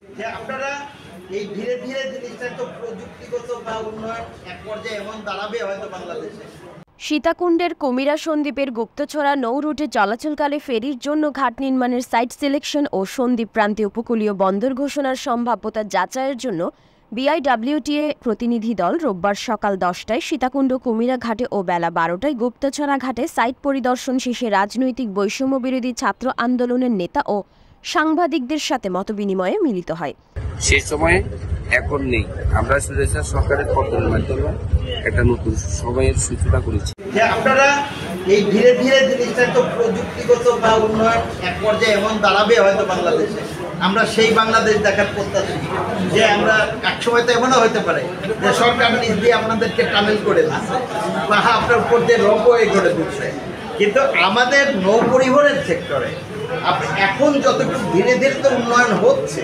যে আপনারা এই ধীরে ধীরে জিনিসটা তো প্রযুক্তিগত বা উন্নয়ন এক পর্যায়ে এমন দাঁড়াবে হয়তো বাংলাদেশে। সীতাকুণ্ডের কুমিরা সন্দ্বীপের গুপ্তছড়া নৌ রুটে চলাচলকালে ফেরির জন্য ঘাট নির্মাণের সাইট সিলেকশন ও সন্দ্বীপ প্রান্তে উপকূলীয় বন্দর ঘোষণার সম্ভাব্যতা যাচাইয়ের জন্য বিআইডব্লিউটিএ প্রতিনিধি দল রোববার সকাল 10টায় সীতাকুণ্ড কুমিরা ঘাটে ও বেলা 12টায় গুপ্তছড়া ঘাটে সাইট পরিদর্শন শেষে রাজনৈতিক বৈষম্য বিরোধী ছাত্র আন্দোলনের নেতা ও সাংবাদিকদের সাথে মতবিনিময়ে মিলিত হয়। সেই সময়ে এখন নেই, আমরা সুরেশা সরকারের পত্রের মাধ্যমে একটা নতুন সময়ের সূচনা করেছি। যে আপনারা এই ধীরে ধীরে জিনিসটা তো প্রযুক্তিগত বা উন্নয়ন এক পর্যায়ে এমন দাঁড়াবে হয়তো বাংলাদেশে। আমরা সেই বাংলাদেশ দেখার প্রত্যাশী যে আমরা একসময় তো এমনও হতে পারে যে সরকার নিজ দিয়ে আপনাদেরকে টানেল করে দিচ্ছে বা আপনার উপর দিয়ে রোপওয়ে করে দিচ্ছে, কিন্তু আমাদের নৌ পরিবহনের সেক্টরে এখন যতটুকু ধীরে ধীরে তো উন্নয়ন হচ্ছে।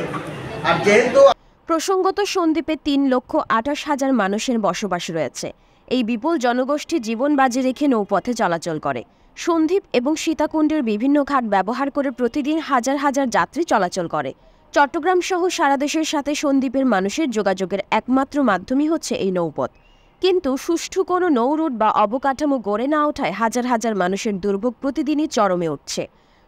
আর যেহেতু প্রসঙ্গত সন্দ্বীপে 3,28,000 মানুষের বসবাস রয়েছে। এই বিপুল জনগোষ্ঠী জীবন বাজি রেখে নৌপথে চলাচল করে। সন্দ্বীপ এবং সীতাকুণ্ডের বিভিন্ন ঘাট ব্যবহার করে প্রতিদিন হাজার হাজার যাত্রী চলাচল করে। চট্টগ্রাম সহ সারা দেশের সাথে সন্দ্বীপের মানুষের যোগাযোগের একমাত্র মাধ্যমই হচ্ছে এই নৌপথ। কিন্তু সুষ্ঠু কোনো নৌ রুট বা অবকাঠামো গড়ে না ওঠায় হাজার হাজার মানুষের দুর্ভোগ প্রতিদিনই চরমে উঠছে।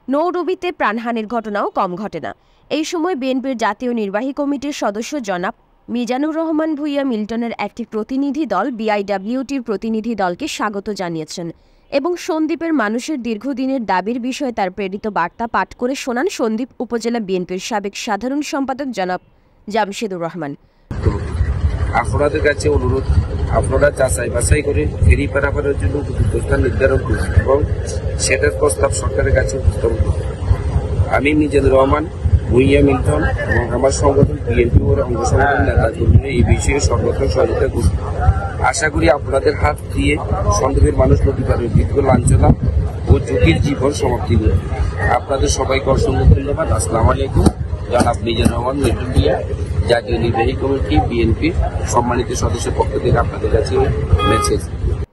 নৌডুবিতে প্রাণহানির ঘটনাও কম ঘটে না। এই সময় বিএনপির জাতীয় নির্বাহী কমিটির সদস্য জনাব মিজানুর রহমান ভূঁইয়া মিল্টনের একটি প্রতিনিধি দল বিআইডব্লিউটির প্রতিনিধি দলকে স্বাগত জানিয়েছেন এবং সন্দ্বীপের মানুষের দীর্ঘদিনের দাবির বিষয়ে তার প্রেরিত বার্তা পাঠ করে শোনান সন্দ্বীপ উপজেলা বিএনপির সাবেক সাধারণ সম্পাদক জনাব জামশেদুর রহমান। আপনাদের কাছে অনুরোধ, আপনারা যাচাই বাছাই করে ফেরি পারাপারের জন্য উপযুক্ত স্থান নির্ধারণ করুন এবং সেটার প্রস্তাব সরকারের কাছে উপস্থাপন করুন। আমি মিজানুর রহমান ভূঁইয়া মিল্টন এবং আমার সংগঠন বিএনপি ও অঙ্গ সংগঠন নেতাকর্মীরা এই বিষয়ে সর্বত্র সহযোগিতা করব। আশা করি আপনাদের হাত দিয়ে সন্দ্বীপের মানুষ নদী পারের দীর্ঘ লাঞ্ছনা ও ঝুঁকির জীবন সমাপ্তি করবে। আপনাদের সবাইকে অসংখ্য ধন্যবাদ। আসসালামু আলাইকুম। জনাব মিজানুর রহমান মিল্টন ভূঁইয়া, জাতীয় নির্বাহী কমিটি বিএনপি সম্মানিত সদস্যের পক্ষ থেকে আপনাদের কাছে মেসেজ।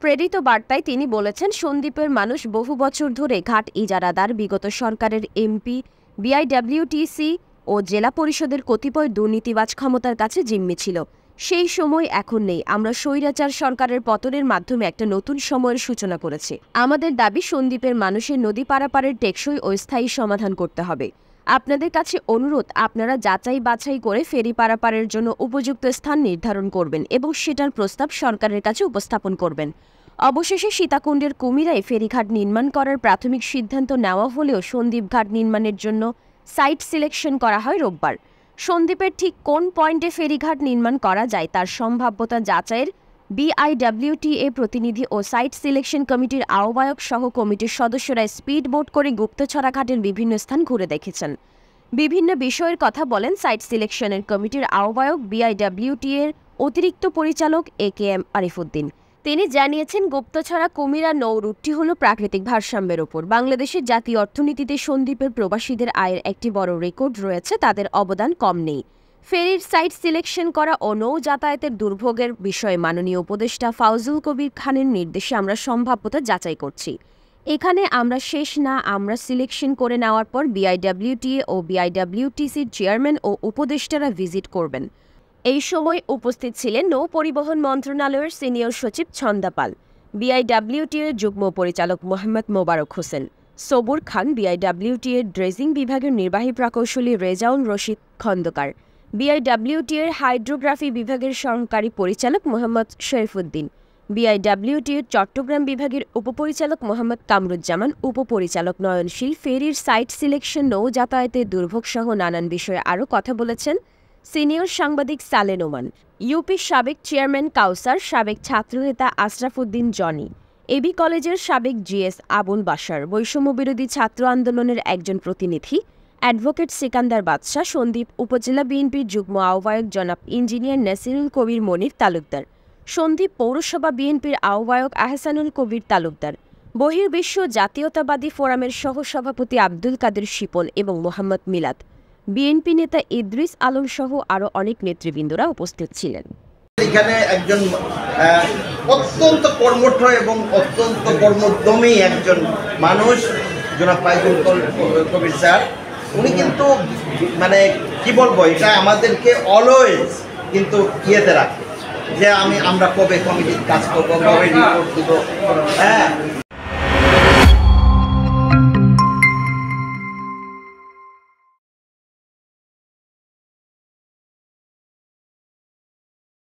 প্রেরিত বার্তায় তিনি বলেছেন, সন্দ্বীপের মানুষ বহু বছর ধরে ঘাট ইজারাদার, বিগত সরকারের এমপি, বিআইডব্লিউটিসি ও জেলা পরিষদের কতিপয় দুর্নীতিবাজ ক্ষমতার কাছে জিম্মি ছিল। সেই সময় এখন নেই। আমরা স্বৈরাচার সরকারের পতনের মাধ্যমে একটা নতুন সময়ের সূচনা করেছি। আমাদের দাবি, সন্দ্বীপের মানুষের নদী পারাপারের টেকসই ও স্থায়ী সমাধান করতে হবে। আপনাদের কাছে অনুরোধ, আপনারা যাচাই বাছাই করে ফেরি পারাপারের জন্য উপযুক্ত স্থান নির্ধারণ করবেন এবং সেটার প্রস্তাব সরকারের কাছে উপস্থাপন করবেন। অবশেষে সীতাকুণ্ডের কুমিরায় ফেরিঘাট নির্মাণ করার প্রাথমিক সিদ্ধান্ত নেওয়া হলেও সন্দ্বীপ ঘাট নির্মাণের জন্য সাইট সিলেকশন করা হয় রোববার। সন্দ্বীপের ঠিক কোন পয়েন্টে ফেরিঘাট নির্মাণ করা যায় তার সম্ভাব্যতা যাচাইয়ের বিআইডব্লিউটিএ প্রতিনিধি ও সাইট সিলেকশন কমিটির আহ্বায়ক সহ কমিটির সদস্যরা স্পিড বোট করে গুপ্তছড়া ঘাটের বিভিন্ন স্থান ঘুরে দেখেছেন। বিভিন্ন বিষয়ের কথা বলেন সাইট সিলেকশনের কমিটির আহ্বায়ক বিআইডব্লিউটিএর অতিরিক্ত পরিচালক AKM আরিফুদ্দিন। তিনি জানিয়েছেন, গুপ্তছড়া কুমিরা নৌ রুটটি হল প্রাকৃতিক ভারসাম্যের ওপর। বাংলাদেশের জাতীয় অর্থনীতিতে সন্দ্বীপের প্রবাসীদের আয়ের একটি বড় রেকর্ড রয়েছে, তাদের অবদান কম নেই। ফেরির সাইট সিলেকশন করা ও নৌ যাতায়াতের দুর্ভোগের বিষয়ে মাননীয় উপদেষ্টা ফাউজুল কবির খানের নির্দেশে আমরা সম্ভাব্যতা যাচাই করছি। এখানে আমরা শেষ না, আমরা সিলেকশন করে নেওয়ার পর বিআইডব্লিউটিএ ও বিআইডব্লিউটিসির চেয়ারম্যান ও উপদেষ্টারা ভিজিট করবেন। এই সময় উপস্থিত ছিলেন নৌ পরিবহন মন্ত্রণালয়ের সিনিয়র সচিব ছন্দা পাল, বিআইডব্লিউটিএর যুগ্ম পরিচালক মোহাম্মদ মোবারক হোসেন, সবুর খান, বিআইডব্লিউটিএর ড্রেজিং বিভাগের নির্বাহী প্রকৌশলী রেজাউল রশিদ খন্দকার, বিআইডব্লিউটিএর হাইড্রোগ্রাফি বিভাগের সহকারী পরিচালক মোহাম্মদ শরীফুদ্দিন, বিআইডব্লিউটিএর চট্টগ্রাম বিভাগের উপপরিচালক মোহাম্মদ কামরুজ্জামান, উপপরিচালক নয়নশীল। ফেরির সাইট সিলেকশন, নৌ যাতায়াতের দুর্ভোগ সহ নানান বিষয়ে আরও কথা বলেছেন সিনিয়র সাংবাদিক সালেন ওমান, ইউপির সাবেক চেয়ারম্যান কাউসার, সাবেক ছাত্রনেতা আশরাফুদ্দিন জনি, এবি কলেজের সাবেক জিএস আবুল বাশার, বৈষম্যবিরোধী ছাত্র আন্দোলনের একজন প্রতিনিধি অ্যাডভোকেট সিকান্দার বাদশাহ, সন্দ্বীপ উপজেলা বিএনপির যুগ্ম আহ্বায়ক জনাব ইঞ্জিনিয়ার নাসিরুল কবির মনির তালুকদার, সন্দ্বীপ পৌরসভা বিএনপির আহ্বায়ক আহসানুল কবির তালুকদার, বহির্বিশ্ব জাতীয়তাবাদী ফোরামের সহসভাপতি আব্দুল কাদের শিপন এবং মোহাম্মদ মিলাদ, বিএনপি নেতা ইদ্রিস আলম সহ আরও অনেক নেতৃবৃন্দরা উপস্থিত ছিলেন। এখানে একজন অত্যন্ত কর্মঠ এবং অত্যন্ত কর্মোদ্যমী একজন মানুষ জনাব ফাইজুল কবির স্যার, উনি কিন্তু মানে কি বলবো, এটা আমাদেরকে অলওয়েজ কিন্তু ইয়েতে রাখে যে আমরা কবে কমিটির কাজ করবো, কবে রিপোর্ট দিব। হ্যাঁ,